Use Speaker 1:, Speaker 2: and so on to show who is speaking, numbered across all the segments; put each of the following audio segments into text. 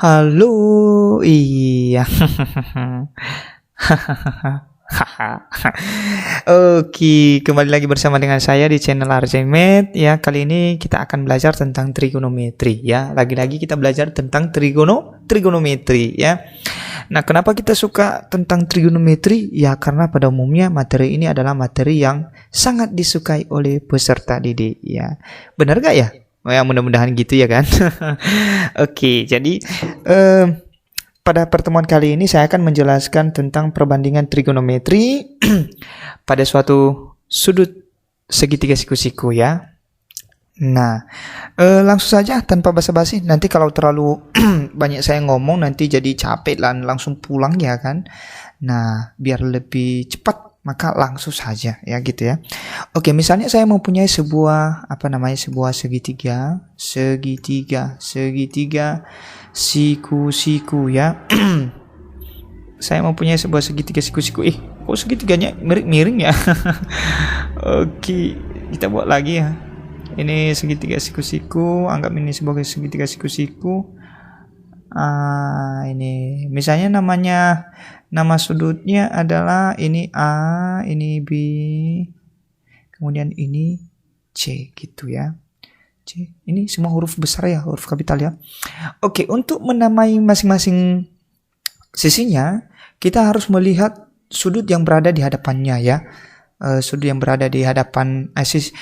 Speaker 1: Halo, iya. Oke, kembali lagi bersama dengan saya di channel Arjemet ya. Kali ini kita akan belajar tentang trigonometri ya. Lagi-lagi kita belajar tentang trigonometri ya. Nah, kenapa kita suka tentang trigonometri? Ya, karena pada umumnya materi ini adalah materi yang sangat disukai oleh peserta didik ya. Benar gak ya? Oh, ya, mudah-mudahan gitu ya kan. Oke, jadi pada pertemuan kali ini saya akan menjelaskan tentang perbandingan trigonometri pada suatu sudut segitiga siku-siku ya. Nah, langsung saja tanpa basa-basi. Nanti kalau terlalu banyak saya ngomong nanti jadi capek lah, langsung pulang ya kan. Nah, biar lebih cepat maka langsung saja ya gitu ya. Oke, misalnya saya mempunyai sebuah sebuah segitiga siku-siku ya. Saya mempunyai sebuah segitiga siku-siku. Kok segitiganya miring-miring ya? Oke, kita buat lagi ya. Ini segitiga siku-siku, anggap ini sebagai segitiga siku-siku. Ini misalnya nama sudutnya adalah ini A, ini B, kemudian ini C gitu ya. C, ini semua huruf besar ya, huruf kapital ya. Oke, untuk menamai masing-masing sisinya, kita harus melihat sudut yang berada di hadapannya ya. Sudut yang berada di hadapan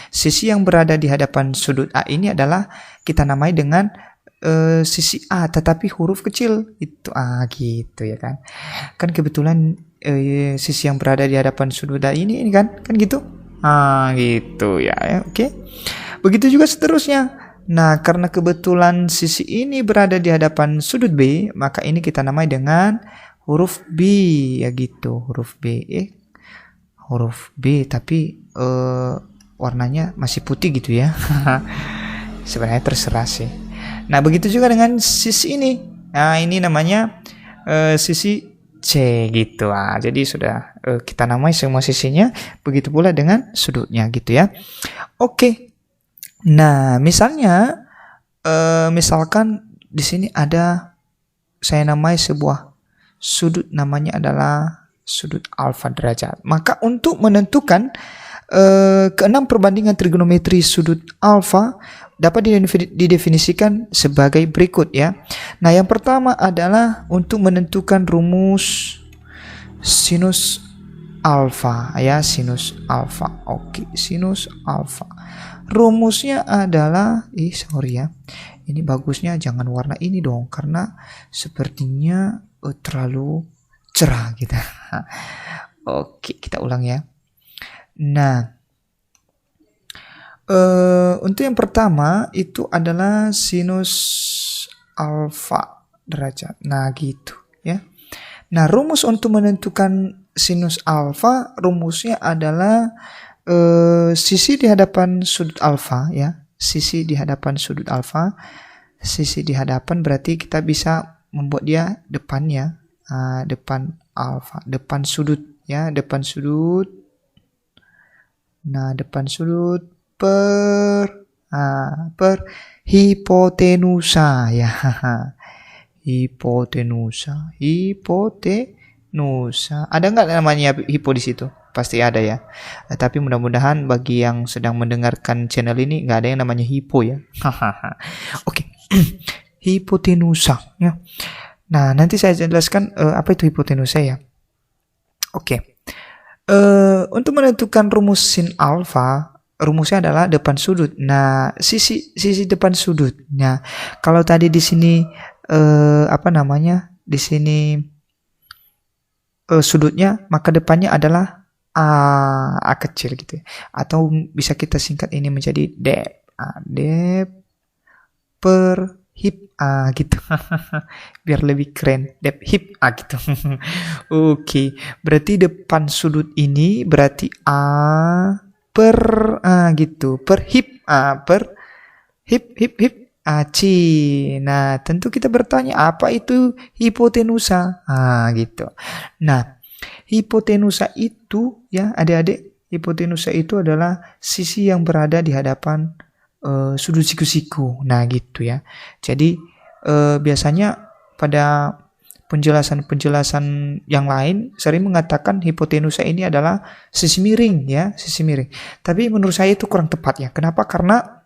Speaker 1: sisi yang berada di hadapan sudut A ini adalah kita namai dengan sisi A, tetapi huruf kecil itu A gitu ya kan. Kan kebetulan sisi yang berada di hadapan sudut A ini kan gitu. Gitu ya. Oke. Begitu juga seterusnya. Nah, karena kebetulan sisi ini berada di hadapan sudut B, maka ini kita namai dengan huruf B ya gitu, huruf B. Huruf B tapi warnanya masih putih gitu ya. Sebenarnya terserah sih. Nah, begitu juga dengan sisi ini. Nah, ini namanya sisi C gitu. Jadi sudah kita namai semua sisinya, begitu pula dengan sudutnya gitu ya. Oke. Nah, misalkan di sini ada saya namai sebuah sudut, namanya adalah sudut alfa derajat. Maka untuk menentukan keenam perbandingan trigonometri sudut alfa dapat didefinisikan sebagai berikut ya. Nah, yang pertama adalah untuk menentukan rumus sinus alfa ya, sinus alfa. Oke, sinus alfa. Rumusnya adalah ini bagusnya jangan warna ini dong, karena sepertinya terlalu cerah gitu. Oke, kita ulang ya. Nah, untuk yang pertama itu adalah sinus alfa derajat. Nah, gitu ya. Nah, rumus untuk menentukan sinus alfa, rumusnya adalah sisi di hadapan sudut alfa ya. Sisi di hadapan sudut alfa. Sisi di hadapan berarti kita bisa membuat dia depannya. Depan alfa, depan sudut ya, depan sudut. Nah, depan sudut per hipotenusa ya. Hipotenusa. Ada nggak namanya hipo di situ? Pasti ada ya. Tapi mudah-mudahan bagi yang sedang mendengarkan channel ini nggak ada yang namanya hipo ya. Oke. Hipotenusa ya. Nah, nanti saya jelaskan apa itu hipotenusa ya. Oke. Untuk menentukan rumus sin alfa, rumusnya adalah depan sudut. Nah, sisi depan sudut. Nah, kalau tadi di sini di sini sudutnya, maka depannya adalah A kecil gitu ya. Atau bisa kita singkat ini menjadi dep. Dep per hip A gitu. Biar lebih keren. Dep hip A gitu. Oke, berarti depan sudut ini berarti A per A gitu. Per hip A, per hip AC. Nah, tentu kita bertanya apa itu hipotenusa? Gitu. Nah, hipotenusa itu ya adik-adik, hipotenusa itu adalah sisi yang berada di hadapan sudut siku-siku. Nah, gitu ya. Jadi biasanya pada penjelasan-penjelasan yang lain sering mengatakan hipotenusa ini adalah sisi miring ya, sisi miring. Tapi menurut saya itu kurang tepat ya. Kenapa? Karena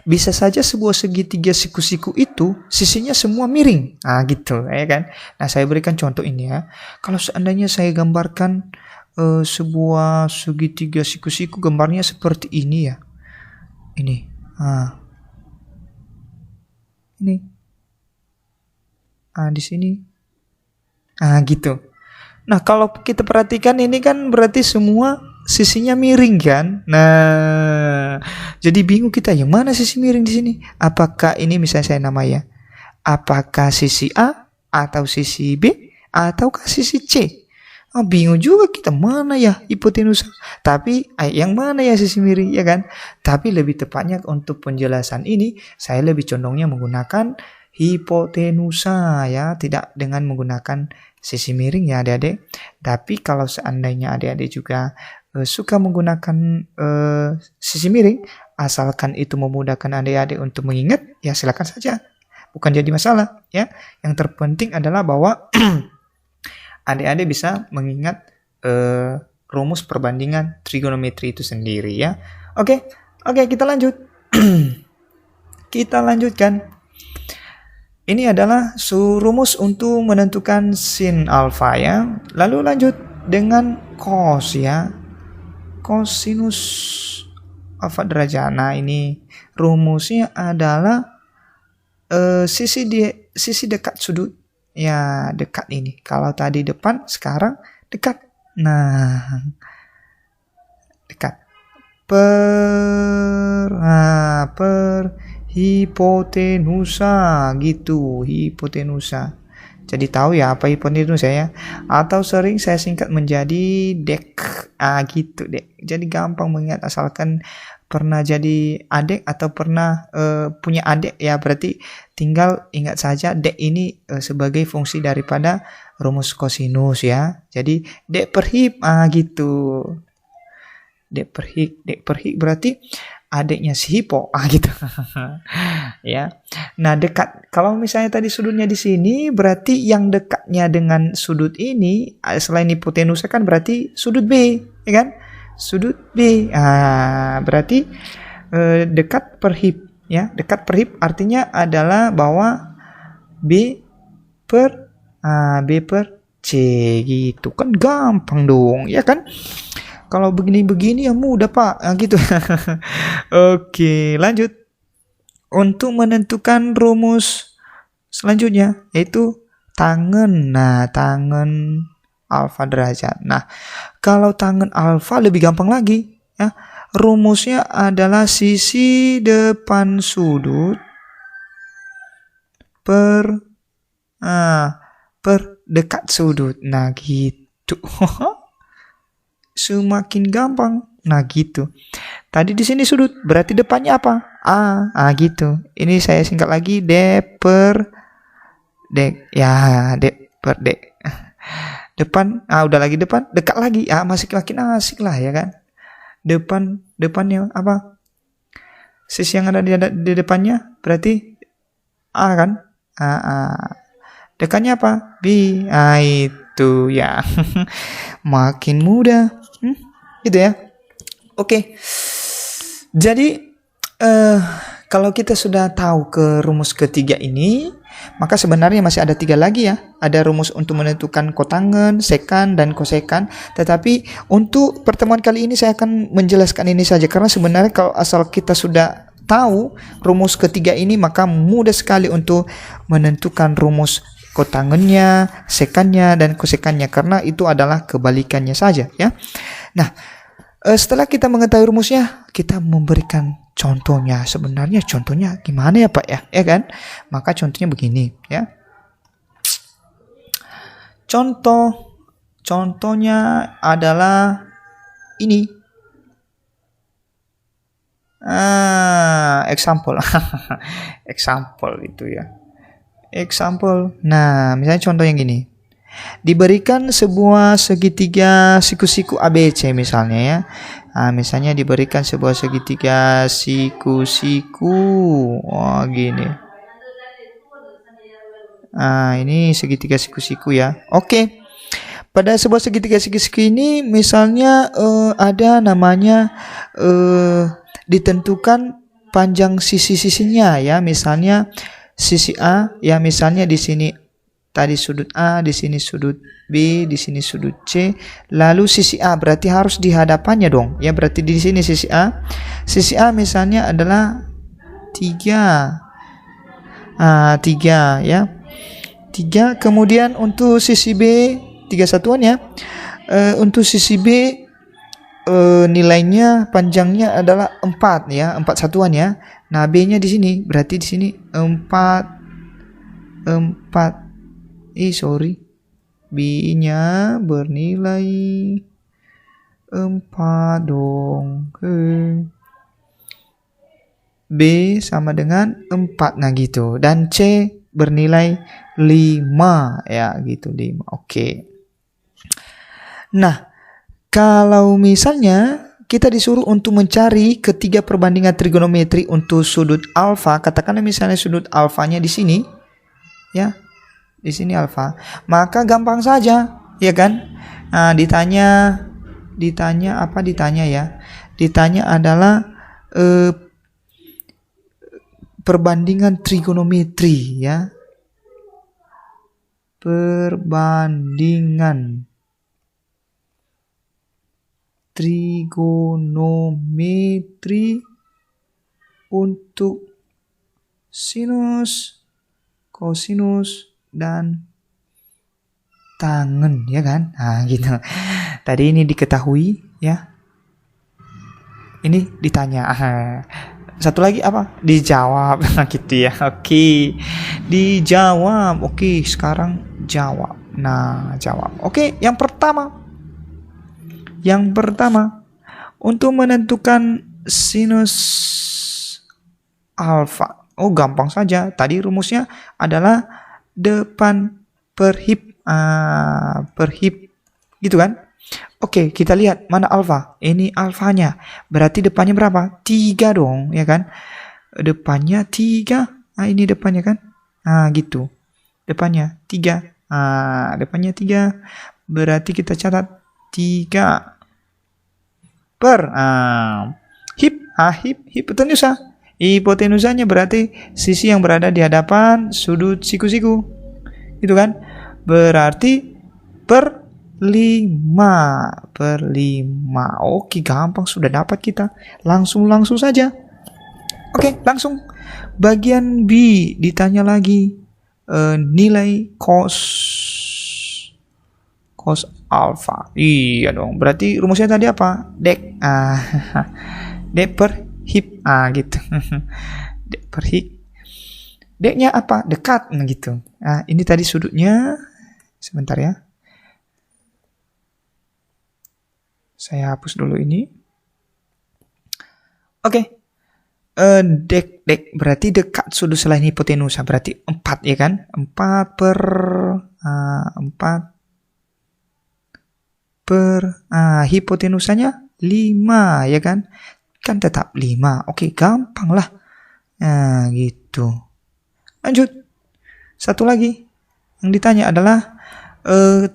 Speaker 1: bisa saja sebuah segitiga siku-siku itu sisinya semua miring. Nah gitu ya kan. Nah saya berikan contoh ini ya. Kalau seandainya saya gambarkan sebuah segitiga siku-siku, gambarnya seperti ini ya. Ini. Ini. Di sini. Gitu. Nah, kalau kita perhatikan ini kan berarti semua sisinya miring kan? Nah, jadi bingung kita yang mana sisi miring di sini? Apakah ini misalnya saya namanya? Apakah sisi A atau sisi B ataukah sisi C? Bingung juga kita mana ya hipotenusa. Tapi yang mana ya sisi miring ya kan? Tapi lebih tepatnya untuk penjelasan ini saya lebih condongnya menggunakan hipotenusa ya, tidak dengan menggunakan sisi miring ya adik-adik. Tapi kalau seandainya adik-adik juga suka menggunakan sisi miring, asalkan itu memudahkan adik-adik untuk mengingat, ya silakan saja. Bukan jadi masalah ya. Yang terpenting adalah bahwa adik-adik bisa mengingat rumus perbandingan trigonometri itu sendiri ya. Oke, kita lanjut. Kita lanjutkan. Ini adalah rumus untuk menentukan sin alfa ya. Lalu lanjut dengan cos ya. Cosinus alfa derajat. Nah ini rumusnya adalah sisi dekat sudut. Ya dekat ini. Kalau tadi depan, sekarang dekat. Nah dekat. Per hipotenusa gitu, hipotenusa. Jadi tahu ya apa hipotenusa ya? Atau sering saya singkat menjadi dek. Gitu dek. Jadi gampang mengingat asalkan pernah jadi adik atau pernah punya adik ya, berarti tinggal ingat saja dek ini sebagai fungsi daripada rumus kosinus ya. Jadi dek per hip gitu. Dek per hip berarti adiknya si hipo gitu. Ya. Nah, dekat. Kalau misalnya tadi sudutnya di sini, berarti yang dekatnya dengan sudut ini selain hipotenusa kan berarti sudut B, ya kan? Sudut B. Berarti dekat per hip ya. Dekat per hip artinya adalah bahwa B per C gitu. Kan gampang dong, ya kan? Kalau begini-begini ya mudah Pak, gitu. Oke, lanjut. Untuk menentukan rumus selanjutnya yaitu tangen. Nah, tangen alfa derajat. Nah, kalau tangen alfa lebih gampang lagi ya. Rumusnya adalah sisi depan sudut per dekat sudut. Nah, gitu. Semakin gampang. Nah gitu. Tadi di sini sudut, berarti depannya apa? Gitu. Ini saya singkat lagi D per D. Ya, D per D. Depan, udah lagi depan, dekat lagi. Masih makin asik lah ya kan. Depannya apa? Sisi yang ada di depannya berarti A kan? Dekatnya apa? B. Itu ya. Makin mudah. Gitu ya. Oke. Jadi kalau kita sudah tahu ke rumus ketiga ini, maka sebenarnya masih ada 3 lagi ya. Ada rumus untuk menentukan kotangen, sekan, dan kosekan. Tetapi untuk pertemuan kali ini saya akan menjelaskan ini saja. Karena sebenarnya kalau asal kita sudah tahu rumus ketiga ini, maka mudah sekali untuk menentukan rumus kotangennya, sekannya, dan kosekannya. Karena itu adalah kebalikannya saja ya. Nah, setelah kita mengetahui rumusnya, kita memberikan contohnya. Sebenarnya contohnya gimana ya Pak ya? Ya kan? Maka contohnya begini ya. Contohnya adalah ini. Example. Example itu ya. Example. Nah, misalnya contoh yang gini. Diberikan sebuah segitiga siku-siku ABC misalnya ya. Misalnya diberikan sebuah segitiga siku-siku. Gini. Ini segitiga siku-siku ya. Oke. Pada sebuah segitiga siku-siku ini misalnya ada namanya ditentukan panjang sisi-sisinya ya. Misalnya sisi A ya, misalnya di sini tadi sudut A, di sini sudut B, di sini sudut C. Lalu sisi A berarti harus di hadapannya dong. Ya, berarti di sini sisi A. Sisi A misalnya adalah 3. 3 ya. 3. Kemudian untuk sisi B 3 satuan ya. Untuk sisi B nilainya panjangnya adalah 4 ya, 4 satuan ya. Nah, B-nya di sini berarti di sini 4. B-nya bernilai 4 dong. B sama dengan 4. Nah, gitu. Dan C bernilai 5 ya, gitu 5. Oke. Nah, kalau misalnya kita disuruh untuk mencari ketiga perbandingan trigonometri untuk sudut alfa, katakanlah misalnya sudut alfanya di sini, ya, di sini alfa, maka gampang saja, ya kan? Nah, ditanya apa? Ditanya adalah perbandingan trigonometri, ya, perbandingan trigonometri untuk sinus, kosinus, dan tangen, ya kan? Nah, gitu. Tadi ini diketahui, ya. Ini ditanya. Satu lagi apa? Dijawab. Gitu ya. Oke. Dijawab. Oke, sekarang jawab. Nah, jawab. Oke, yang pertama. Untuk menentukan sinus alfa. Oh, gampang saja. Tadi rumusnya adalah depan per hip. Per hip. Gitu kan? Oke, kita lihat mana alfa. Ini alfanya. Berarti depannya berapa? 3 dong, ya kan? Depannya 3. Ini depannya kan? Gitu. Depannya 3. Depannya 3. Berarti kita catat 3 per hipotenusa. Hipotenusanya berarti sisi yang berada di hadapan sudut siku-siku. Gitu kan? Berarti per 5. Oke, gampang, sudah dapat kita. Langsung saja. Oke, langsung. Bagian B ditanya lagi nilai cos alfa. Iya dong. Berarti rumusnya tadi apa? Dek. Dek per hip. Gitu. Dek per hip. Deknya apa? Dekat. Nah, gitu. Ini tadi sudutnya. Sebentar ya. Saya hapus dulu ini. Oke. Dek berarti dekat sudut selain hipotenusa. Berarti 4 ya kan? 4 per hipotenusanya 5 ya kan? Kan tetap 5. Oke, gampang lah. Nah, gitu. Lanjut. Satu lagi. Yang ditanya adalah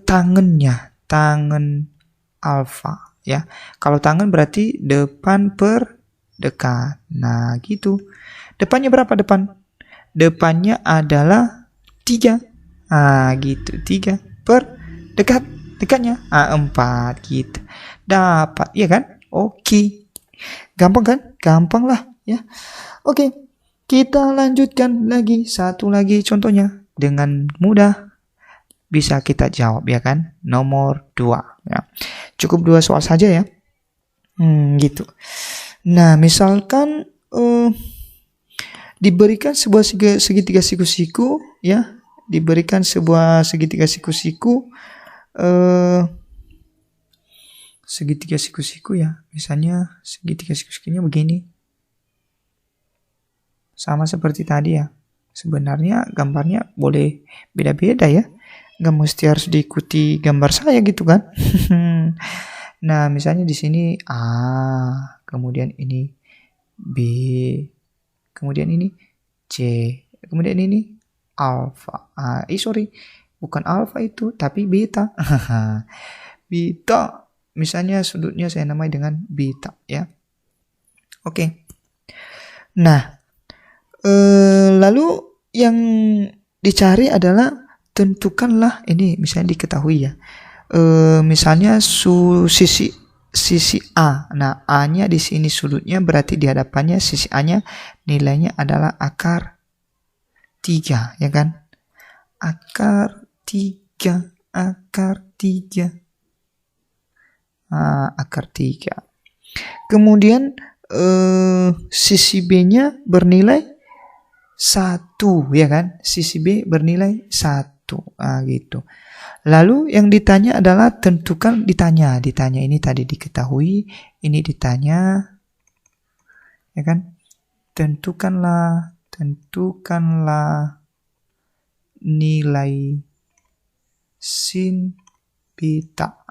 Speaker 1: tangennya. Tangen alfa ya. Kalau tangen berarti depan per dekat. Nah, gitu. Depannya berapa depan? Depannya adalah 3. Gitu. 3 per dekat. Dekatnya 4 gitu. Dapat, ya kan? Oke. Gampang kan? Gampang lah ya. Oke. Kita lanjutkan lagi. Satu lagi contohnya. Dengan mudah bisa kita jawab, ya kan? Nomor 2 ya. Cukup 2 soal saja ya. Gitu. Nah, misalkan diberikan sebuah segitiga siku-siku ya. Diberikan sebuah segitiga siku-siku segitiga siku-siku ya. Misalnya segitiga siku-sikunya begini. Sama seperti tadi ya. Sebenarnya gambarnya boleh beda-beda ya. Gak mesti harus diikuti gambar saya gitu kan. Nah, misalnya di sini A, kemudian ini B, kemudian ini C, kemudian ini alfa. Sorry, bukan alfa itu, tapi beta. Beta, misalnya sudutnya saya namai dengan beta ya. Oke. Nah, lalu yang dicari adalah tentukanlah ini, misalnya diketahui ya. Misalnya sisi A. Nah, A-nya di sini sudutnya, berarti di hadapannya sisi A-nya nilainya adalah akar 3, ya kan? Akar 3. Akar 3. Kemudian sisi B-nya bernilai 1, ya kan? Sisi B bernilai 1. Gitu. Lalu yang ditanya adalah tentukan, ditanya ini tadi diketahui, ini ditanya, ya kan? Tentukanlah nilai sin beta,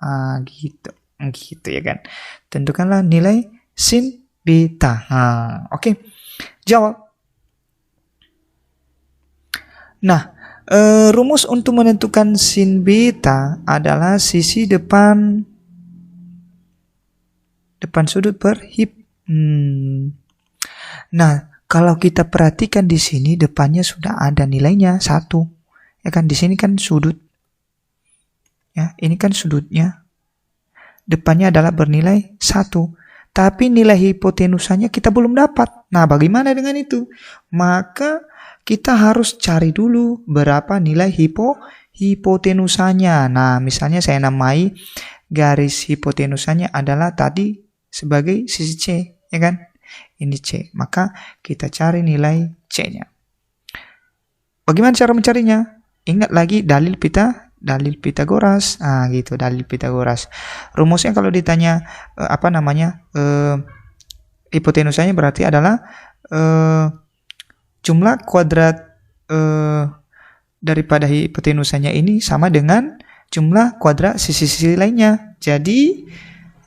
Speaker 1: gitu ya kan? Tentukanlah nilai sin beta. Oke. Jawab. Nah, rumus untuk menentukan sin beta adalah sisi depan sudut per hip. Nah, kalau kita perhatikan di sini depannya sudah ada nilainya 1. Ya kan, di sini kan sudut. Ya, ini kan sudutnya. Depannya adalah bernilai 1. Tapi nilai hipotenusanya kita belum dapat. Nah, bagaimana dengan itu? Maka kita harus cari dulu berapa nilai hipotenusanya. Nah, misalnya saya namai garis hipotenusanya adalah tadi sebagai sisi C, ya kan? Ini C. Maka kita cari nilai C-nya. Bagaimana cara mencarinya? Ingat lagi dalil Pitagoras. Gitu, dalil Pitagoras. Rumusnya kalau ditanya hipotenusanya berarti adalah jumlah kuadrat daripada hipotenusanya ini sama dengan jumlah kuadrat sisi-sisi lainnya. Jadi,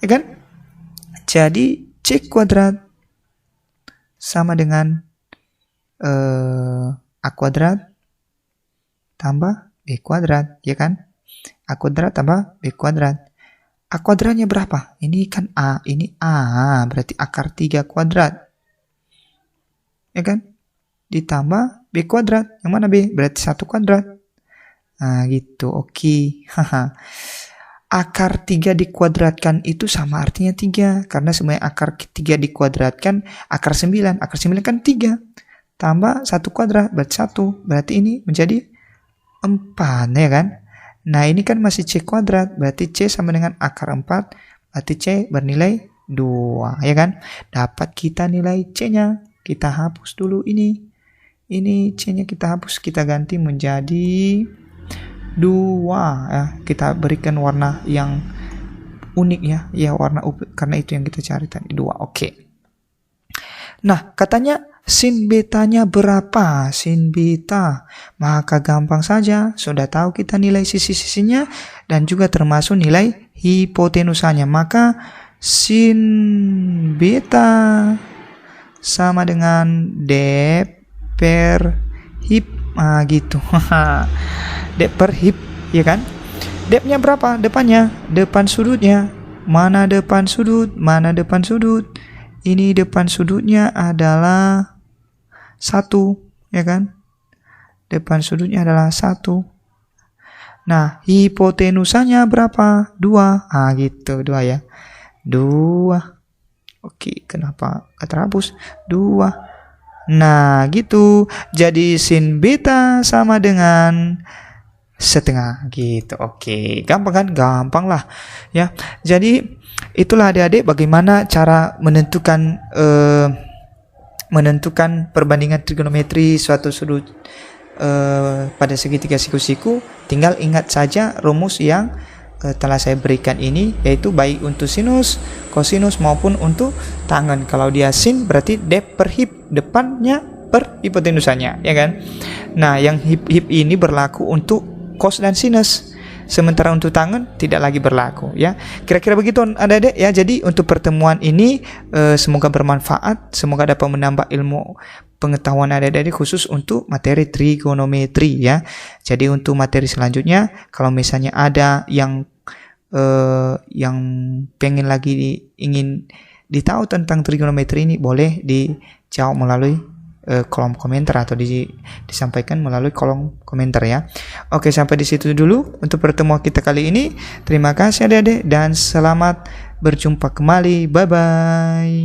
Speaker 1: ya kan? Jadi C kuadrat sama dengan A kuadrat tambah B kuadrat, ya kan? A kuadrat tambah B kuadrat. A kuadratnya berapa? Ini kan A, ini A, berarti akar 3 kuadrat. Ya kan? Ditambah B kuadrat. Yang mana B? Berarti 1 kuadrat. Gitu. Oke. Akar 3 dikuadratkan itu sama artinya 3. Karena semuanya akar 3 dikuadratkan akar 9. Akar 9 kan 3. Tambah 1 kuadrat berarti 1. Berarti ini menjadi 4, ya kan? Nah, ini kan masih C kuadrat. Berarti C sama dengan akar 4. Berarti C bernilai 2, ya kan? Dapat kita nilai C-nya. Kita hapus dulu ini. Ini C-nya kita hapus. Kita ganti menjadi 2, ya. Kita berikan warna yang unik, ya. Ya, warna karena itu yang kita cari tadi, 2. Oke. Nah, katanya sin betanya berapa? Sin beta. Maka gampang saja. Sudah tahu kita nilai sisi-sisinya dan juga termasuk nilai hipotenusanya. Maka sin beta sama dengan dep per hip. Gitu. Dep per hip, ya kan? Depnya berapa? Depannya, depan sudutnya. Mana depan sudut? Mana depan sudut? Ini depan sudutnya adalah 1, ya kan? Depan sudutnya adalah 1. Nah, hipotenusanya berapa? 2. Gitu, 2 ya. 2. Oke, kenapa nggak terhapus? 2. Nah, gitu. Jadi sin beta sama dengan setengah, gitu. Oke, gampang kan? Gampang lah, ya. Jadi itulah adik-adik bagaimana cara menentukan perbandingan trigonometri suatu sudut pada segitiga siku-siku. Tinggal ingat saja rumus yang telah saya berikan ini, yaitu baik untuk sinus, kosinus maupun untuk tangen. Kalau dia sin berarti dep per hip, depannya per hipotenusanya, ya kan? Nah, yang hip ini berlaku untuk cos dan sinus. Sementara untuk tangan tidak lagi berlaku, ya. Kira-kira begitu adik-adik, ya. Jadi untuk pertemuan ini semoga bermanfaat, semoga dapat menambah ilmu pengetahuan adik-adik khusus untuk materi trigonometri ya. Jadi untuk materi selanjutnya, kalau misalnya ada yang pengen lagi ingin ditahu tentang trigonometri ini, boleh dijawab melalui kolom komentar atau disampaikan melalui kolom komentar ya. Oke, sampai di situ dulu untuk pertemuan kita kali ini. Terima kasih adik-adik dan selamat berjumpa kembali. Bye bye.